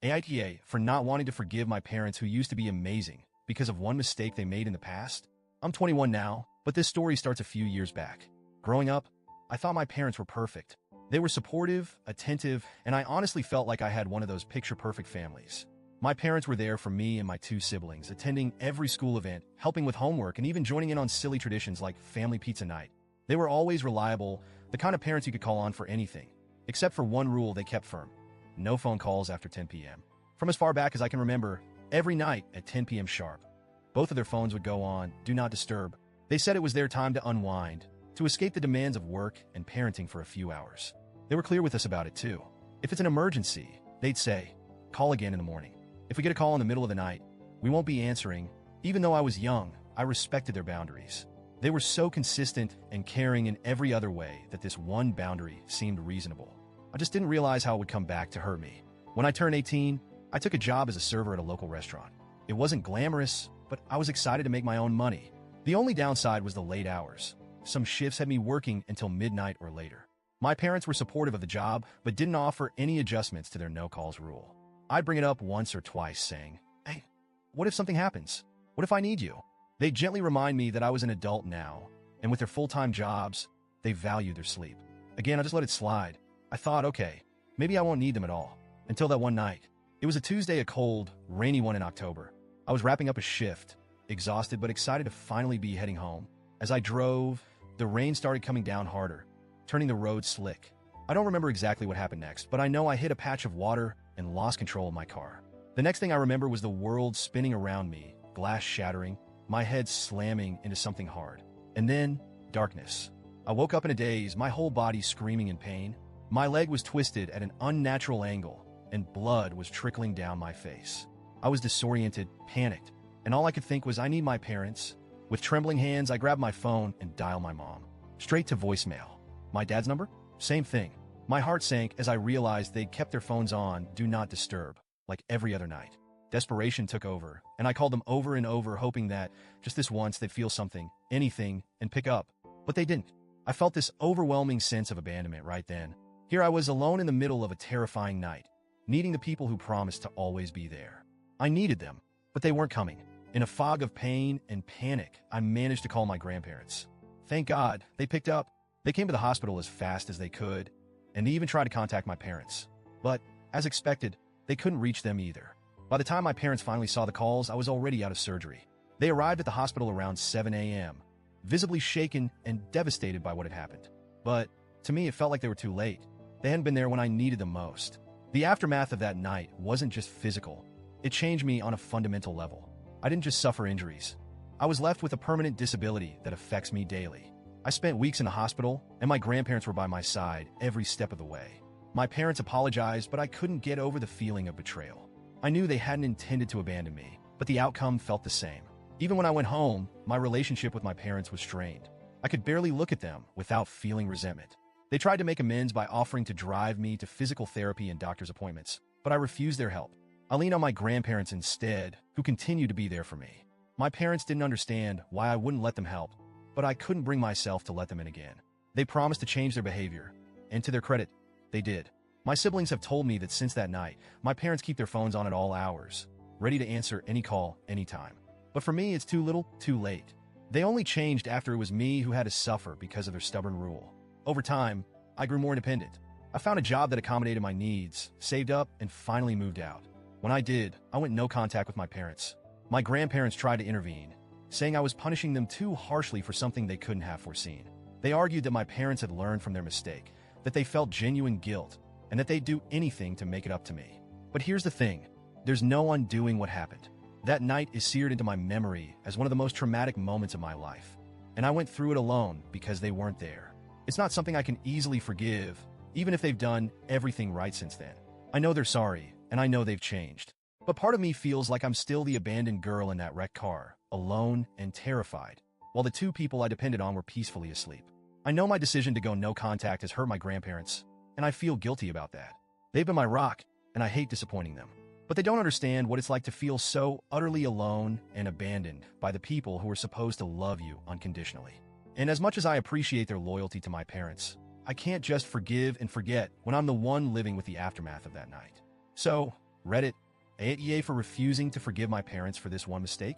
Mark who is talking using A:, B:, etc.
A: AITA for not wanting to forgive my parents who used to be amazing because of one mistake they made in the past. I'm 21 now, but this story starts a few years back. Growing up, I thought my parents were perfect. They were supportive, attentive, and I honestly felt like I had one of those picture-perfect families. My parents were there for me and my two siblings, attending every school event, helping with homework, and even joining in on silly traditions like family pizza night. They were always reliable, the kind of parents you could call on for anything. Except for one rule they kept firm: no phone calls after 10 p.m. From as far back as I can remember, every night at 10 p.m. sharp, both of their phones would go on, do not disturb. They said it was their time to unwind, to escape the demands of work and parenting for a few hours. They were clear with us about it too. If it's an emergency, they'd say, call again in the morning. If we get a call in the middle of the night, we won't be answering. Even though I was young, I respected their boundaries. They were so consistent and caring in every other way that this one boundary seemed reasonable. I just didn't realize how it would come back to hurt me. When I turned 18, I took a job as a server at a local restaurant. It wasn't glamorous, but I was excited to make my own money. The only downside was the late hours. Some shifts had me working until midnight or later. My parents were supportive of the job, but didn't offer any adjustments to their no-calls rule. I'd bring it up once or twice, saying, hey, what if something happens? What if I need you? They'd gently remind me that I was an adult now, and with their full-time jobs, they value their sleep. Again, I just let it slide. I thought, okay, maybe I won't need them at all. Until that one night. It was a Tuesday, a cold, rainy one in October. I was wrapping up a shift, exhausted but excited to finally be heading home. As I drove, the rain started coming down harder, turning the road slick. I don't remember exactly what happened next, but I know I hit a patch of water and lost control of my car. The next thing I remember was the world spinning around me, glass shattering, my head slamming into something hard. And then, darkness. I woke up in a daze, my whole body screaming in pain. My leg was twisted at an unnatural angle, and blood was trickling down my face. I was disoriented, panicked, and all I could think was I need my parents. With trembling hands, I grabbed my phone and dialed my mom. Straight to voicemail. My dad's number? Same thing. My heart sank as I realized they'd kept their phones on, do not disturb, like every other night. Desperation took over, and I called them over and over, hoping that, just this once, they'd feel something, anything, and pick up. But they didn't. I felt this overwhelming sense of abandonment right then. Here I was alone in the middle of a terrifying night, needing the people who promised to always be there. I needed them, but they weren't coming. In a fog of pain and panic, I managed to call my grandparents. Thank God, they picked up. They came to the hospital as fast as they could, and they even tried to contact my parents. But, as expected, they couldn't reach them either. By the time my parents finally saw the calls, I was already out of surgery. They arrived at the hospital around 7 a.m., visibly shaken and devastated by what had happened. But, to me, it felt like they were too late. They hadn't been there when I needed them most. The aftermath of that night wasn't just physical. It changed me on a fundamental level. I didn't just suffer injuries. I was left with a permanent disability that affects me daily. I spent weeks in the hospital, and my grandparents were by my side every step of the way. My parents apologized, but I couldn't get over the feeling of betrayal. I knew they hadn't intended to abandon me, but the outcome felt the same. Even when I went home, my relationship with my parents was strained. I could barely look at them without feeling resentment. They tried to make amends by offering to drive me to physical therapy and doctor's appointments, but I refused their help. I leaned on my grandparents instead, who continued to be there for me. My parents didn't understand why I wouldn't let them help, but I couldn't bring myself to let them in again. They promised to change their behavior, and to their credit, they did. My siblings have told me that since that night, my parents keep their phones on at all hours, ready to answer any call, anytime. But for me, it's too little, too late. They only changed after it was me who had to suffer because of their stubborn rule. Over time, I grew more independent. I found a job that accommodated my needs, saved up, and finally moved out. When I did, I went no contact with my parents. My grandparents tried to intervene, saying I was punishing them too harshly for something they couldn't have foreseen. They argued that my parents had learned from their mistake, that they felt genuine guilt, and that they'd do anything to make it up to me. But here's the thing, there's no undoing what happened. That night is seared into my memory as one of the most traumatic moments of my life. And I went through it alone because they weren't there. It's not something I can easily forgive, even if they've done everything right since then. I know they're sorry, and I know they've changed. But part of me feels like I'm still the abandoned girl in that wrecked car, alone and terrified, while the two people I depended on were peacefully asleep. I know my decision to go no contact has hurt my grandparents, and I feel guilty about that. They've been my rock, and I hate disappointing them. But they don't understand what it's like to feel so utterly alone and abandoned by the people who are supposed to love you unconditionally. And as much as I appreciate their loyalty to my parents, I can't just forgive and forget when I'm the one living with the aftermath of that night. So, Reddit, AITA for refusing to forgive my parents for this one mistake?